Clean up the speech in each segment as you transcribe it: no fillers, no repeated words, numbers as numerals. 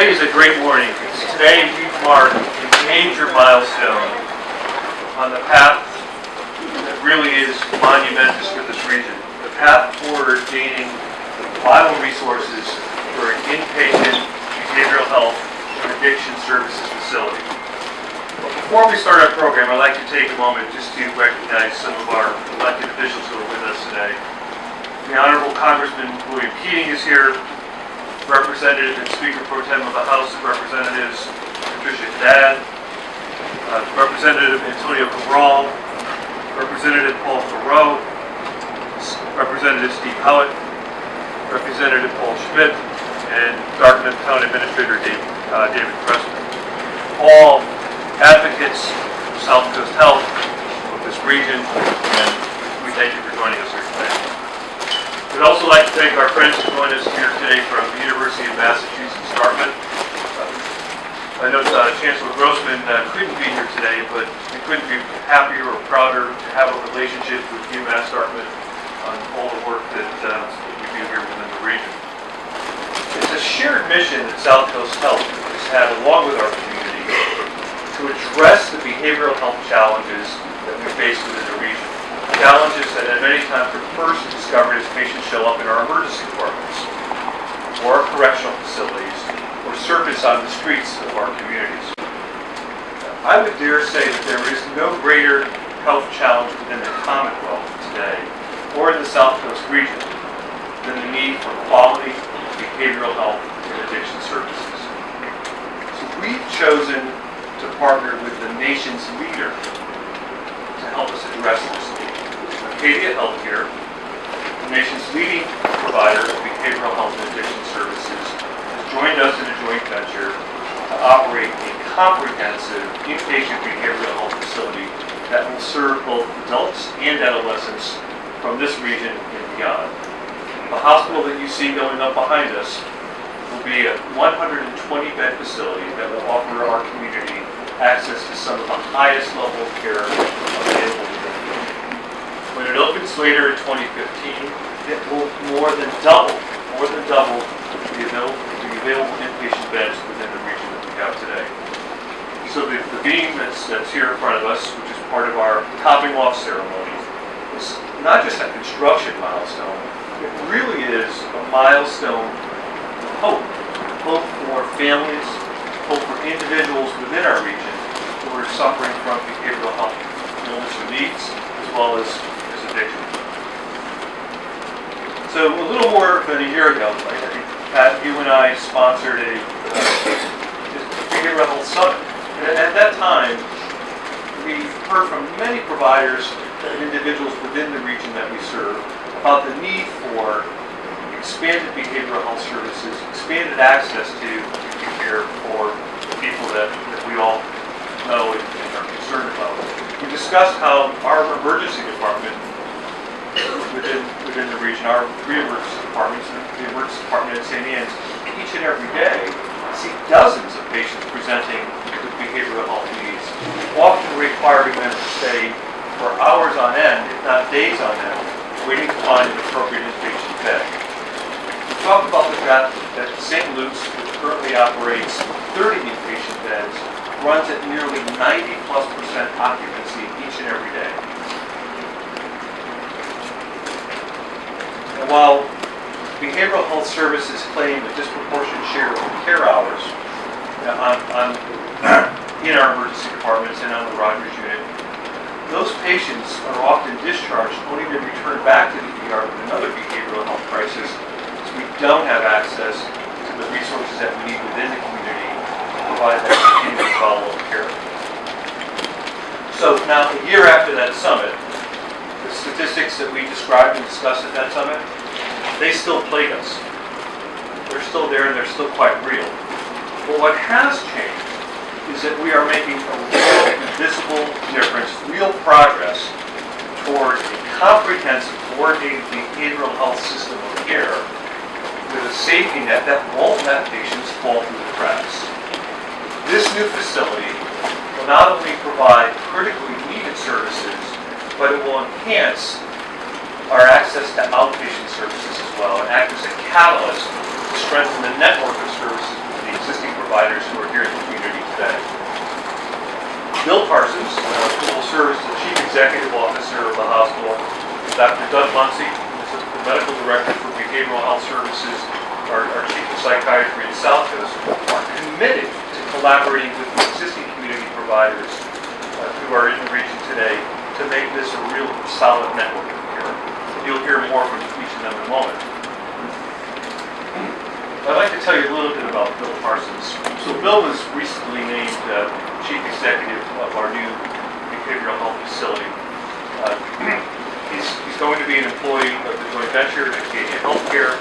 Today is a great morning because today we mark a major milestone on the path that really is monumentous for this region. The path toward gaining vital resources for an inpatient behavioral health and addiction services facility. But before we start our program, I'd like to take a moment just to recognize some of our elected officials who are with us today. The Honorable Congressman William Keating is here. Representative and Speaker Pro Tem of the House of Representatives, Patricia Haddad, Representative Antonio Cabral, Representative Paul Thoreau, Representative Steve Howitt, Representative Paul Schmidt, and Dartmouth Town Administrator David Pressman. All advocates of Southcoast Health of this region, and we thank you for joining us here today. We'd also like to thank our friends who joined us here today from the University of Massachusetts, Dartmouth. I know Chancellor Grossman couldn't be here today, but we couldn't be happier or prouder to have a relationship with UMass Dartmouth on all the work that we do here within the region. It's a shared mission that Southcoast Health has had along with our community to address the behavioral health challenges that we face within the region. Challenges that at many times are first discovered as patients show up in our emergency departments, or our correctional facilities, or surface on the streets of our communities. I would dare say that there is no greater health challenge within the Commonwealth today, or in the Southcoast region, than the need for quality behavioral health and addiction services. So we've chosen to partner with the nation's leader to help us address this need. Adadia Healthcare, the nation's leading provider of behavioral health and addiction services, has joined us in a joint venture to operate a comprehensive inpatient behavioral health facility that will serve both adults and adolescents from this region and beyond. The hospital that you see going up behind us will be a 120-bed facility that will offer our community access to some of the highest level of care available within the region. When it opens later in 2015, it will more than double the available inpatient beds within the region that we have today. So the beam that's here in front of us, which is part of our topping off ceremony, is not just a construction milestone, it really is a milestone of hope. Hope for families, hope for individuals within our region who are suffering from behavioral health illness or needs, as well as addiction. So a little more than a year ago, I think, Pat, you and I sponsored a behavioral health summit. And at that time, we heard from many providers and individuals within the region that we serve about the need for expanded behavioral health services, expanded access to care for people that we all know and are concerned about. We discussed how our emergency department within the region, our three emergency departments, the emergency department at St. Anne's, each and every day see dozens of patients presenting with behavioral health needs, often requiring them to stay for hours on end, if not days on end, waiting to find an appropriate inpatient bed. We talked about the fact that St. Luke's, which currently operates 30 inpatient beds, runs at nearly 90+% occupancy each and every day. And while behavioral health services claim a disproportionate share of care hours in our emergency departments and on the Rogers unit, those patients are often discharged only to return back to the ER with another behavioral health crisis, because we don't have access to the resources that we need within the community to provide that continuous follow-up care. So now, a year after that summit, the statistics that we described and discussed at that summit, they still plague us. They're still there and they're still quite real. But what has changed is that we are making a real visible difference, real progress toward a comprehensive, coordinated behavioral health system of care with a safety net that won't let patients fall through the cracks. This new facility will not only provide critically needed services, but it will enhance our access to outpatient services as well and act as a catalyst to strengthen the network of services with the existing Psychiatry at Southcoast are committed to collaborating with the existing community providers who are in the region today to make this a real solid network here. You'll hear more from each of them in a moment. I'd like to tell you a little bit about Bill Parsons. So Bill was recently named Chief Executive of our new behavioral health facility. He's going to be an employee of the joint venture, Adadia Healthcare.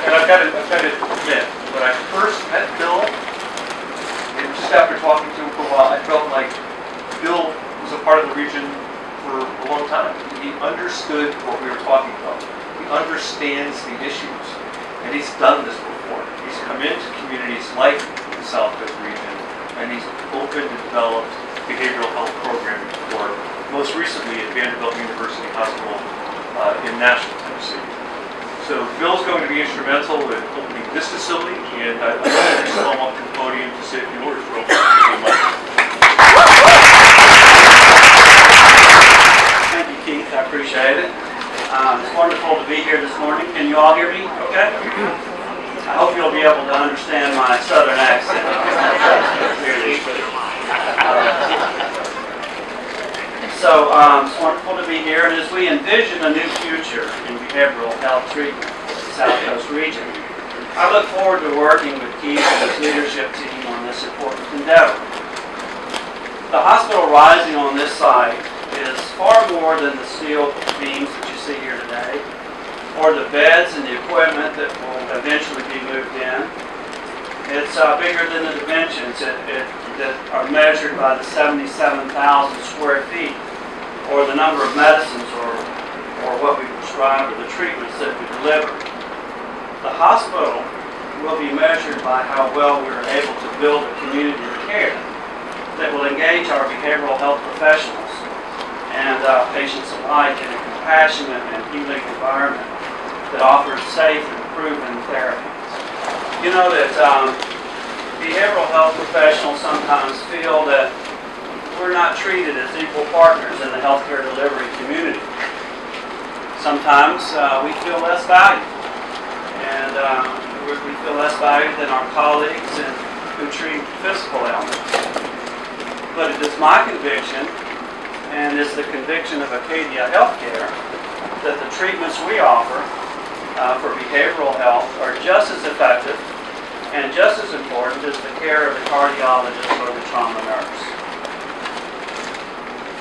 And I've got to admit, when I first met Bill, and just after talking to him for a while, I felt like Bill was a part of the region for a long time. He understood what we were talking about. He understands the issues, and he's done this before. He's come into communities like the Southcoast region, and he's opened and developed behavioral health programming for, most recently at Vanderbilt University Hospital in Nashville, Tennessee. So Bill's going to be instrumental in opening this facility, and I'd like to call him up to the podium to say a few words real quick. Thank you, Keith. I appreciate it. It's wonderful to be here this morning. Can you all hear me okay? I hope you'll be able to understand my southern accent. So it's wonderful to be here, and as we envision a new future in behavioral health treatment in the Southcoast region, I look forward to working with Keith and his leadership team on this important endeavor. The hospital rising on this site is far more than the steel beams that you see here today, or the beds and the equipment that will eventually be moved in. It's bigger than the dimensions that are measured by the 77,000 square feet, or the number of medicines or what we prescribe or the treatments that we deliver. The hospital will be measured by how well we're able to build a community of care that will engage our behavioral health professionals and patients alike in a compassionate and healing environment that offers safe and proven therapy. You know that behavioral health professionals sometimes feel that we're not treated as equal partners in the healthcare delivery community. Sometimes we feel less valued, and we feel less valued than our colleagues who treat physical ailments. But it is my conviction, and is the conviction of Adadia Healthcare, that the treatments we offer for behavioral health are just as effective and just as important as the care of the cardiologist or the trauma nurse.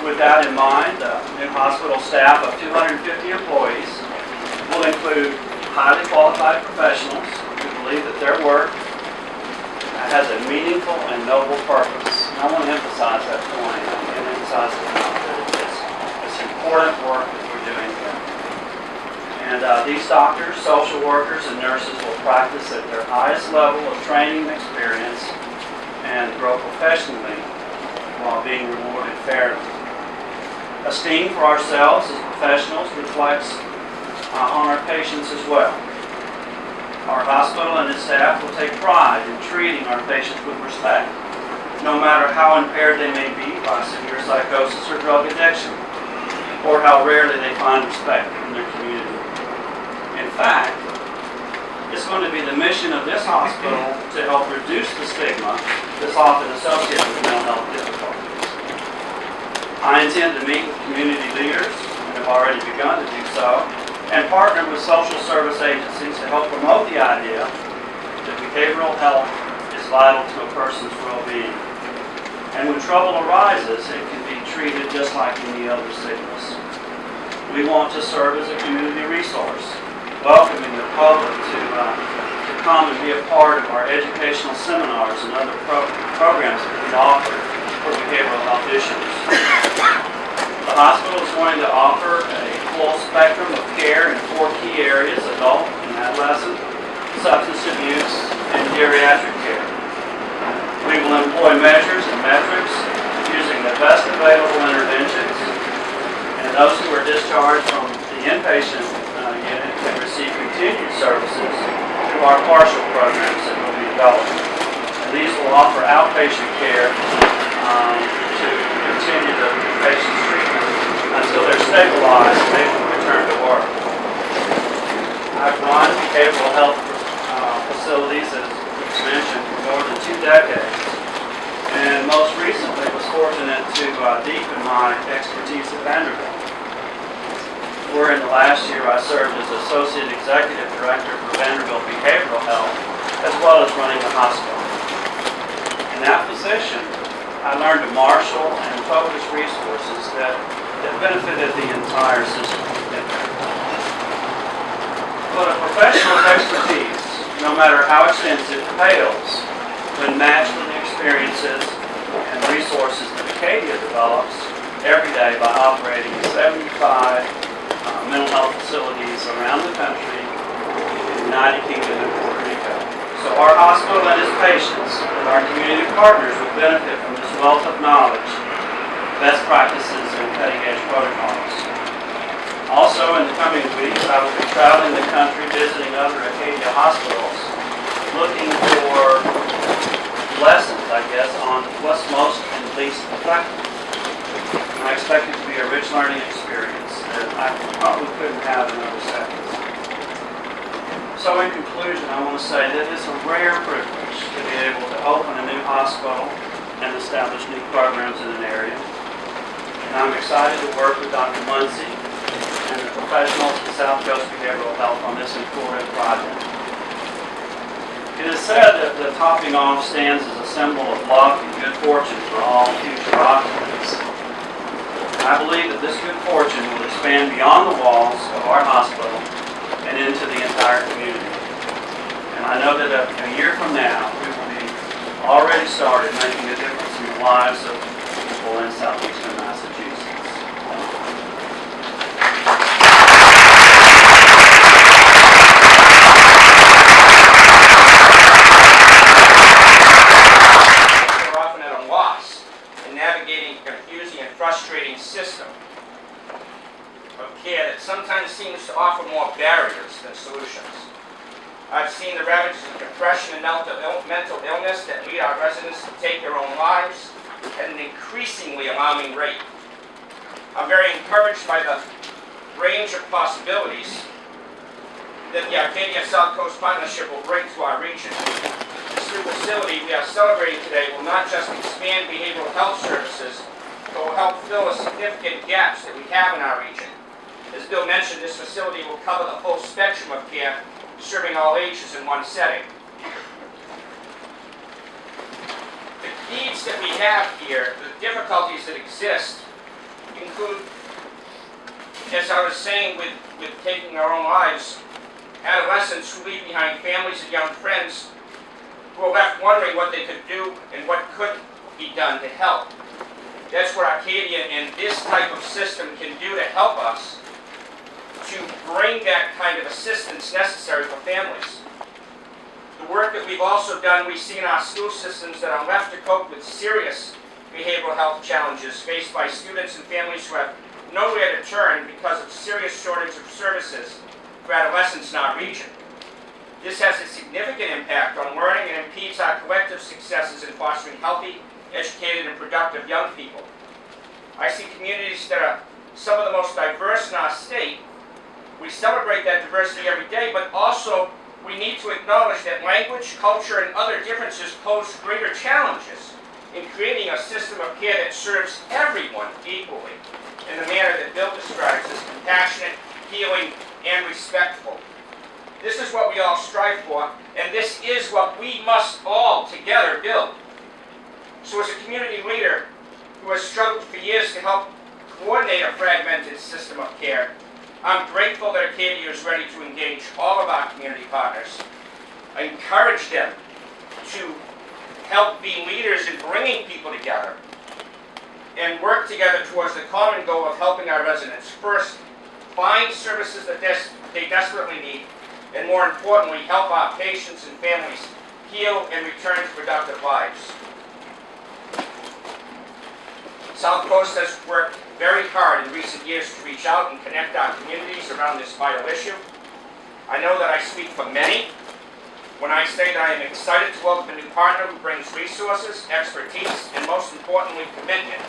With that in mind, the new hospital staff of 250 employees will include highly qualified professionals who believe that their work has a meaningful and noble purpose. And I want to emphasize that point and emphasize that it's important work that we're doing here. And these doctors, social workers, and nurses will practice at their highest level of training and experience and grow professionally while being rewarded fairly. Esteem for ourselves as professionals reflects on our patients as well. Our hospital and its staff will take pride in treating our patients with respect, no matter how impaired they may be by severe psychosis or drug addiction, or how rarely they find respect in their community. In fact, it's going to be the mission of this hospital to help reduce the stigma that's often associated with mental health difficulties. I intend to meet with community leaders, and have already begun to do so, and partner with social service agencies to help promote the idea that behavioral health is vital to a person's well-being. And when trouble arises, it can be treated just like any other sickness. We want to serve as a community resource, welcoming the public to come and be a part of our educational seminars and other programs that we offer for behavioral health issues. The hospital is going to offer a full spectrum of care in 4 key areas: adult and adolescent, substance abuse, and geriatric care. We will employ measures and metrics using the best available interventions, and those who are discharged from the inpatient unit can receive continued services through our partial programs that will be developed. And these will offer outpatient care to continue the patient's treatment until they're stabilized and able to return to work. I've run behavioral health facilities, as was mentioned, for more than 2 decades. And most recently was fortunate to deepen my expertise at Vanderbilt, where in the last year I served as Associate Executive Director for Vanderbilt Behavioral Health, as well as running the hospital. In that position, I learned to marshal and focus resources that benefited the entire system. But a professional's expertise, no matter how extensive, pales when matched with the experiences and resources that Acadia develops every day by operating 75 mental health facilities around the country, in the United Kingdom and Puerto Rico. So our hospital and its patients and our community partners would benefit from this wealth of knowledge, best practices, and cutting-edge protocols. Also, in the coming weeks, I will be traveling the country visiting other Acadia hospitals, looking for lessons, I guess, on what's most and least effective. And I expect it to be a rich learning experience that I probably couldn't have in other settings. So in conclusion, I want to say that it's a rare privilege to be able to open a new hospital and establish new programs in an area. And I'm excited to work with Dr. Muncie and the professionals at Southcoast Behavioral Health on this important project. It is said that the topping off stands as a symbol of luck and good fortune for all future occupants. I believe that this good fortune will expand beyond the walls of our hospital and into the entire community. And I know that a year from now, we will be already started making a difference in the lives of people in southeastern Massachusetts. Frustrating system of care that sometimes seems to offer more barriers than solutions. I've seen the ravages of depression and mental illness that lead our residents to take their own lives at an increasingly alarming rate. I'm very encouraged by the range of possibilities that the Adadia Southcoast Partnership will bring to our region. This new facility we are celebrating today will not just expand behavioral health services, but will help fill the significant gaps that we have in our region. As Bill mentioned, this facility will cover the full spectrum of care, serving all ages in one setting. The needs that we have here, the difficulties that exist, include, as I was saying, with taking our own lives, adolescents who leave behind families and young friends who are left wondering what they could do and what could be done to help. That's what Acadia and this type of system can do to help us to bring that kind of assistance necessary for families. The work that we've also done, we see in our school systems that are left to cope with serious behavioral health challenges faced by students and families who have nowhere to turn because of serious shortage of services for adolescents in our region. This has a significant impact on learning and impedes our collective successes in fostering healthy, educated, and productive young people. I see communities that are some of the most diverse in our state. We celebrate that diversity every day, but also we need to acknowledge that language, culture, and other differences pose greater challenges in creating a system of care that serves everyone equally in the manner that Bill describes as compassionate, healing, and respectful. This is what we all strive for, and this is what we must all together build. So as a community leader who has struggled for years to help coordinate a fragmented system of care, I'm grateful that Acadia is ready to engage all of our community partners. I encourage them to help be leaders in bringing people together and work together towards the common goal of helping our residents first find services that they desperately need, and more importantly, help our patients and families heal and return to productive lives. Southcoast has worked very hard in recent years to reach out and connect our communities around this vital issue. I know that I speak for many when I say that I am excited to welcome a new partner who brings resources, expertise, and most importantly, commitment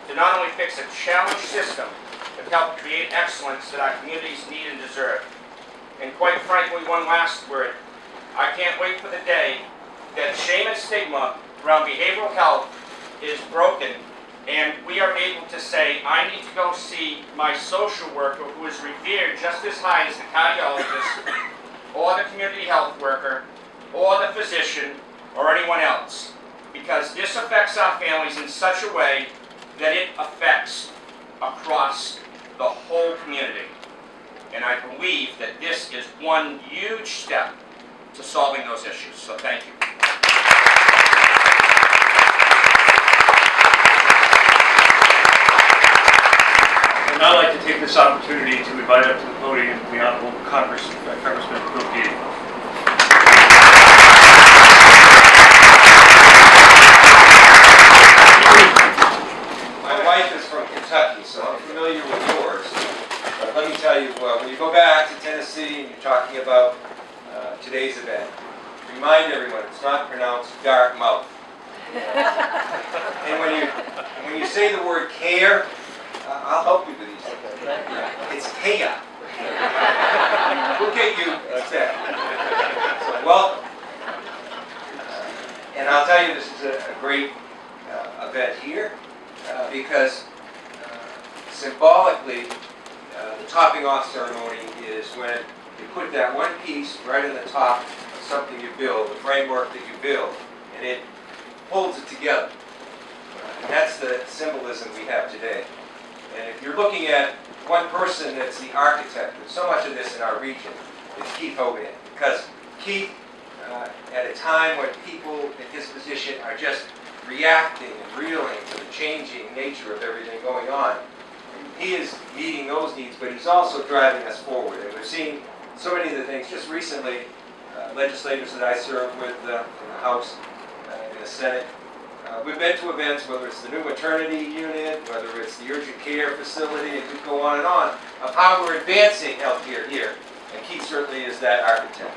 to not only fix a challenged system, but help create excellence that our communities need and deserve. And quite frankly, one last word, I can't wait for the day that shame and stigma around behavioral health is broken and we are able to say, I need to go see my social worker who is revered just as high as the cardiologist or the community health worker or the physician or anyone else. Because this affects our families in such a way that it affects across the whole community. And I believe that this is one huge step to solving those issues. So thank you. And I'd like to take this opportunity to invite up to the podium the Honorable Congressman Bill Gates. My wife is from Kentucky, so I'm familiar with yours. But let me tell you, when you go back to Tennessee and you're talking about today's event, remind everyone it's not pronounced Dartmouth. And when you say the word care, I'll help you with these things. It's Kea. We'll get you instead. So welcome. And I'll tell you, this is a great event here because symbolically, the topping off ceremony is when you put that one piece right in the top of something you build, the framework that you build, and it holds it together. And that's the symbolism we have today. And if you're looking at one person that's the architect of so much of this in our region, it's Keith Hogan. Because Keith, at a time when people in his position are just reacting and reeling to the changing nature of everything going on, he is meeting those needs, but he's also driving us forward. And we've seen so many of the things. Just recently, legislators that I serve with in the House, in the Senate, we've been to events, whether it's the new maternity unit, whether it's the urgent care facility, it could go on and on, of how we're advancing healthcare here. And Keith certainly is that architect.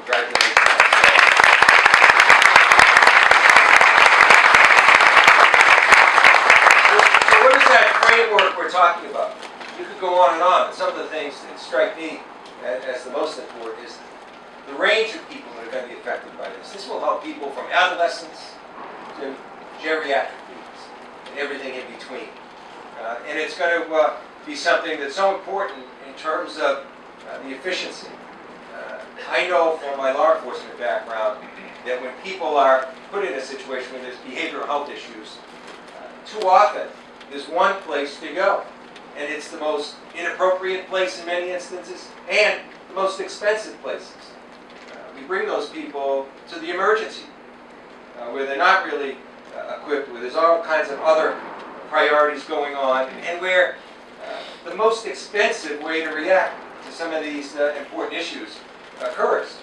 Congratulations. So what is that framework we're talking about? You could go on and on. Some of the things that strike me as the most important is the range of people that are going to be affected by this. This will help people from adolescents to geriatric needs and everything in between. And it's going to be something that's so important in terms of the efficiency. I know from my law enforcement background that when people are put in a situation where there's behavioral health issues, too often there's one place to go. And it's the most inappropriate place in many instances and the most expensive places. We bring those people to the emergency where they're not really equipped, where there's all kinds of other priorities going on, and where the most expensive way to react to some of these important issues occurs.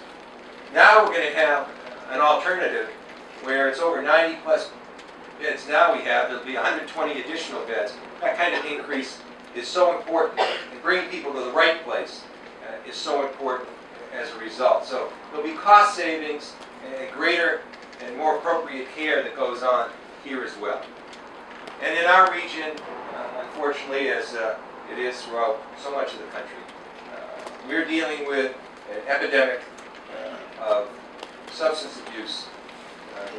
Now we're going to have an alternative where it's over 90 plus beds. Now there'll be 120 additional beds. That kind of increase is so important, and bringing people to the right place is so important as a result. So there'll be cost savings and greater and more appropriate care that goes on here as well. And in our region, unfortunately, as it is throughout so much of the country, we're dealing with an epidemic of substance abuse that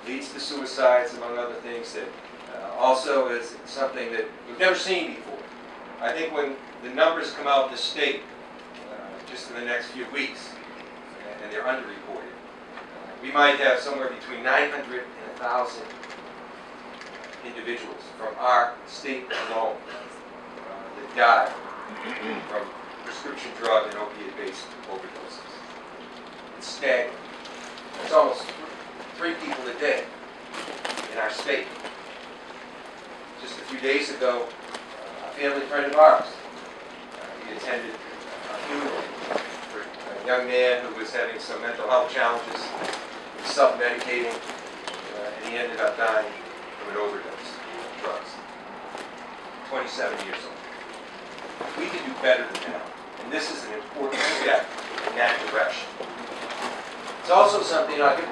leads to suicides, among other things, that also is something that we've never seen before. I think when the numbers come out in the state, just in the next few weeks, and they're underreported, we might have somewhere between 900 and 1,000 individuals from our state alone that die from prescription drug and opiate-based overdoses. It's staggering. It's almost 3 people a day in our state. Just a few days ago, a family friend of ours, he attended a funeral for a young man who was having some mental health challenges, self-medicating, and he ended up dying from an overdose of drugs. 27 years old. We can do better than that, and this is an important step in that direction. It's also something I give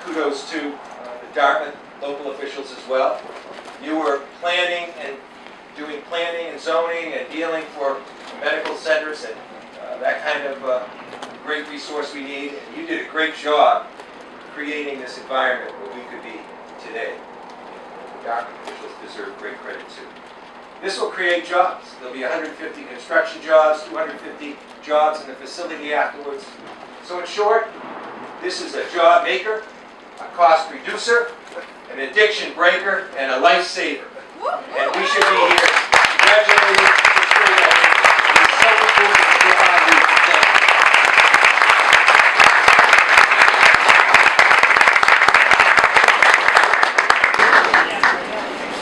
kudos to the Dartmouth local officials as well. You were planning and doing planning and zoning and dealing for medical centers and that kind of great resource we need, and you did a great job creating this environment where we could be today. Government officials deserve great credit too. This will create jobs. There'll be 150 construction jobs, 250 jobs in the facility afterwards. So in short, this is a job maker, a cost reducer, an addiction breaker, and a life saver. And we should be here congratulating this great effort. It's so important to have you. Thank you.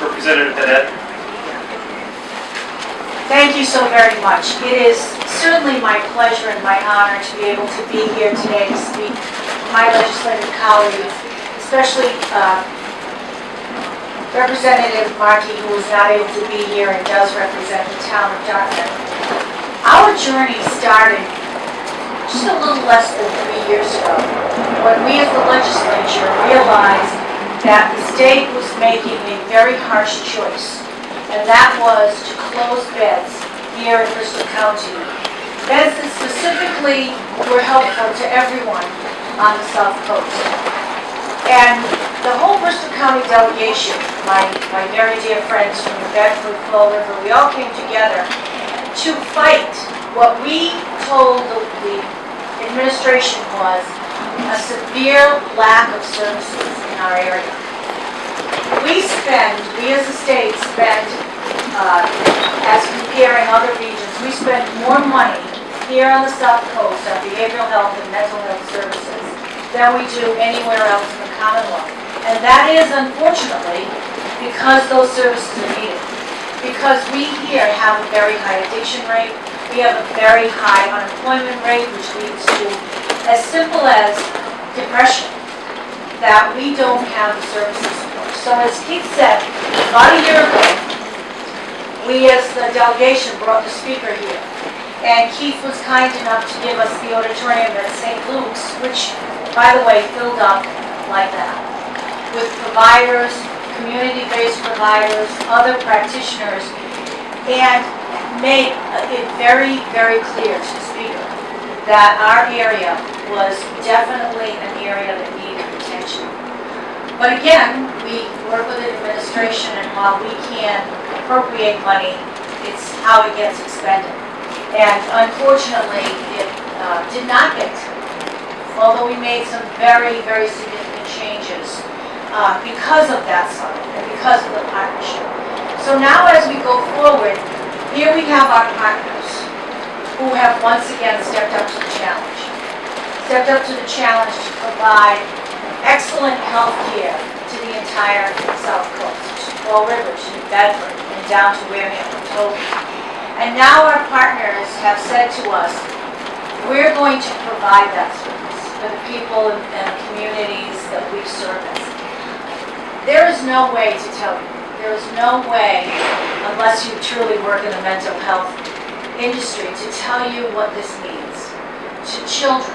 Representative Haddad. Thank you so very much. It is certainly my pleasure and my honor to be able to be here today to speak to my legislative colleagues, especially Representative Markey, who is not able to be here and does represent the town of Dartmouth. Our journey started just a little less than 3 years ago, when we as the legislature realized that the state was making a very harsh choice, and that was to close beds here in Bristol County. Beds that specifically were helpful to everyone on the South Coast. And the whole Bristol County delegation, my very dear friends from the Bedford, Fall River, we all came together to fight what we told the administration was a severe lack of services in our area. We as a state spend, as comparing other regions, we spend more money here on the South Coast on behavioral health and mental health services than we do anywhere else in the Commonwealth. And that is, unfortunately, because those services are needed. Because we here have a very high addiction rate, we have a very high unemployment rate, which leads to as simple as depression, that we don't have the services for. So as Keith said, about a year ago, we as the delegation brought the speaker here. And Keith was kind enough to give us the auditorium at St. Luke's, which, by the way, filled up like that, with providers, community-based providers, other practitioners, and made it very, very clear to the speaker that our area was definitely an area that needed attention. But again, we work with the administration, and while we can appropriate money, it's how it gets expended. And unfortunately, it did not get expended, although we made some very, very significant changes because of that summit and because of the partnership. So now as we go forward, here we have our partners who have once again stepped up to the challenge. Stepped up to the challenge to provide excellent health care to the entire South Coast, to Fall River, to New Bedford, and down to Wareham and Toby. And now our partners have said to us, we're going to provide that service for the people and communities that we service. There is no way to tell you. There is no way, unless you truly work in the mental health industry, to tell you what this means to children,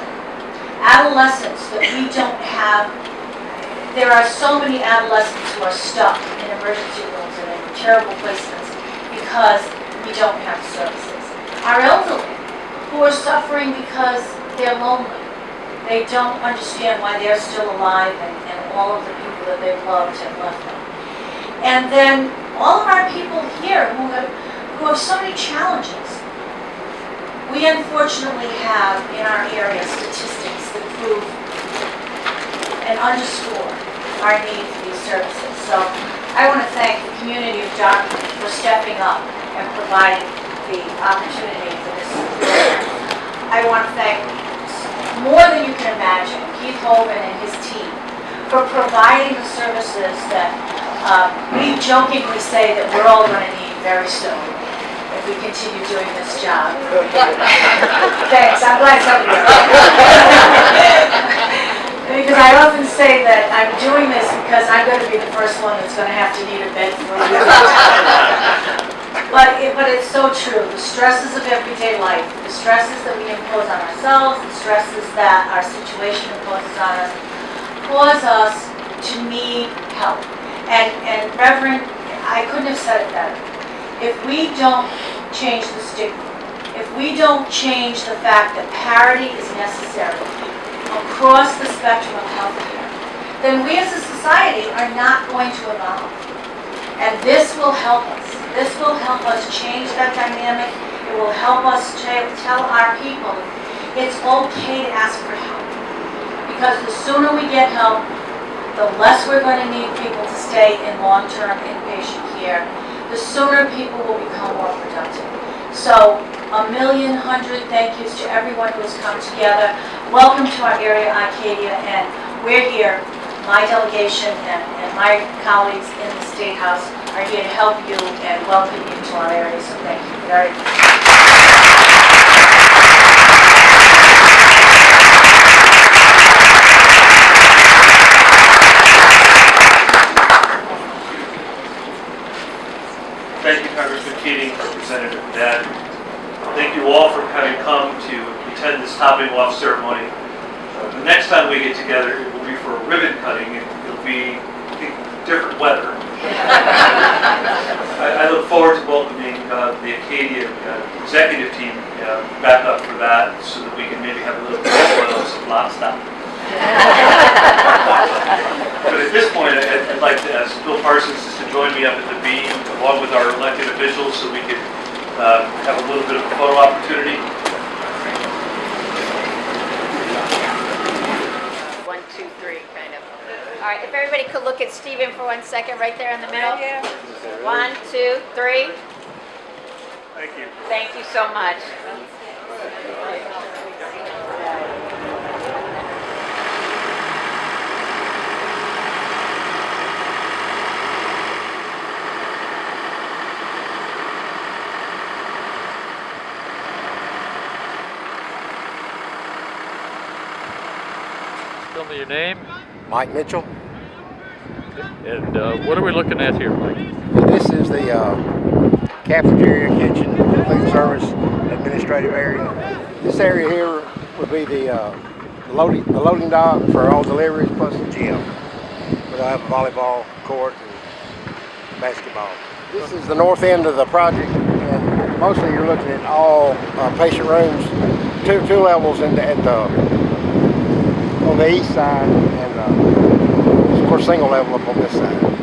adolescents that we don't have. There are so many adolescents who are stuck in emergency rooms and in terrible placements because we don't have services. Our elderly, who are suffering because they're lonely. They don't understand why they're still alive, and all of the people that they've loved have left them. And then all of our people here who have so many challenges. We unfortunately have in our area statistics that prove and underscore our need for these services. So I want to thank the community of Dartmouth for stepping up and providing the opportunity for this. I want to thank more than you can imagine Keith Hovind and his team for providing the services that we jokingly say that we're all going to need very soon if we continue doing this job. Thanks, I'm glad somebody because I often say that I'm doing this because I'm going to be the first one that's going to have to need a bed for a week. But it's so true. The stresses of everyday life, the stresses that we impose on ourselves, the stresses that our situation imposes on us, cause us to need help. And Reverend, I couldn't have said it better. If we don't change the stigma, if we don't change the fact that parity is necessary across the spectrum of healthcare, then we as a society are not going to evolve. And this will help us. This will help us change that dynamic. It will help us tell our people it's okay to ask for help. Because the sooner we get help, the less we're going to need people to stay in long-term inpatient care. The sooner people will become more productive. So, 1,100,000 thank yous to everyone who has come together. Welcome to our area, Adadia, and we're here. My delegation and my colleagues in the State House are here to help you and welcome you to our area, so thank you very much. Thank you, Congressman Keating, Representative Dad. Thank you all for having come to attend this topping off ceremony. The next time we get together, it will be for a ribbon cutting, and it'll be, I think, different weather. I look forward to welcoming the Acadia executive team back up for that, so that we can maybe have a little bit of some lobster. But at this point, I'd like to ask Bill Parsons to join me up at the beam, along with our elected officials, so we can have a little bit of a photo opportunity. 1, 2, 3, kind of. All right, if everybody could look at Stephen for 1 second, right there in the middle. 1, 2, 3. Thank you. Thank you so much. Tell me your name, Mike Mitchell. and what are we looking at here, Mike? This is the cafeteria, kitchen, food service, administrative area. This area here would be the loading dock for all deliveries, plus the gym. We'll have a volleyball court and basketball. This is the north end of the project, and mostly you're looking at all patient rooms, two levels on the east side, and of course single level up on this side.